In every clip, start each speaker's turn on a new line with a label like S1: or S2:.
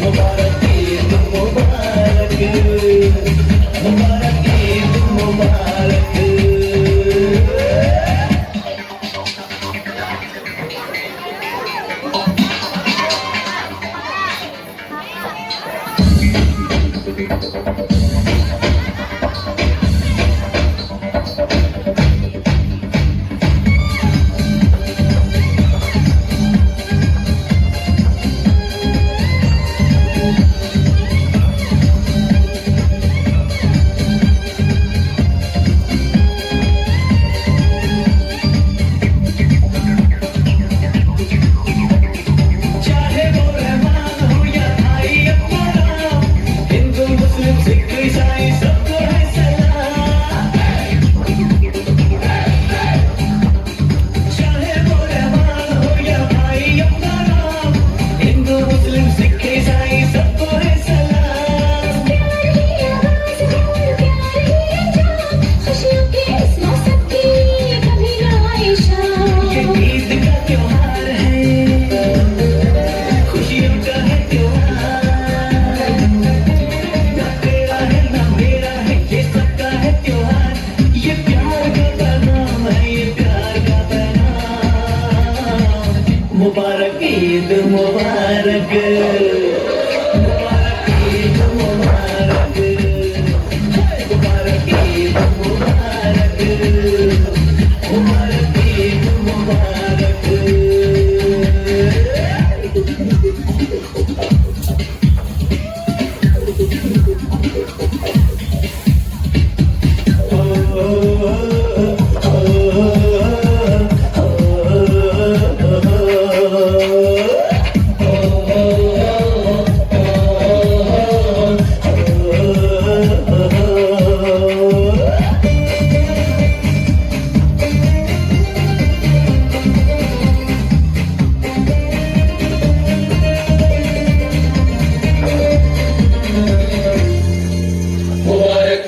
S1: मुबारक ईद मुबारक, मुबारक ईद मुबारक। मुबारक ईद मुबारक, मुबारक ईद मुबारक, मुबारक ईद मुबारक, मुबारक ईद मुबारक।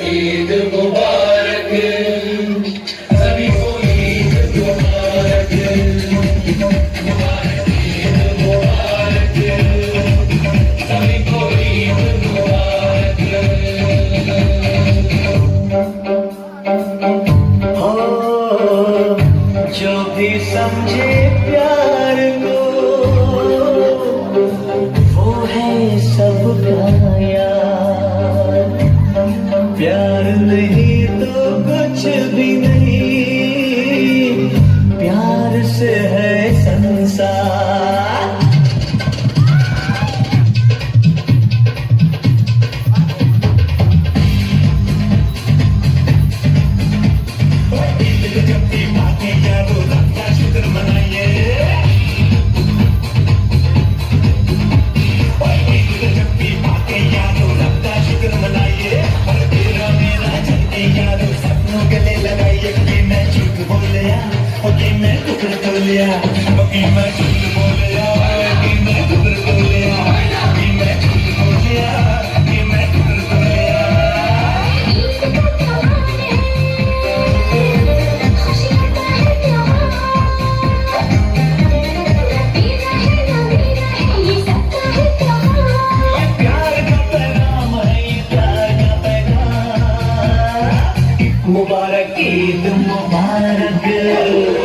S1: ईद मुबारक, सभी को ईद मुबारक, मुबारक ईद मुबारक, सभी को ईद मुबारक। हो जो भी समझे प्यार को, वो है सबका यार। प्यार नहीं तो कुछ भी नहीं, प्यार से है संसार। जब भी बातें यारो रब का शुक्र मनाइए, जब भी बातें यारो रब का शुक्र मनाइए। यारो सपनों गले लगाइए, कि मैं झूठ बोलिया और कि मैं कुकर बोलिया, कि मैं झूठ बोलिया, कि मैं कुकर बोलिया, कि मैं झूठ बोलिया, कि मैं कुकर बोलिया। मुबारक ईद मुबारक।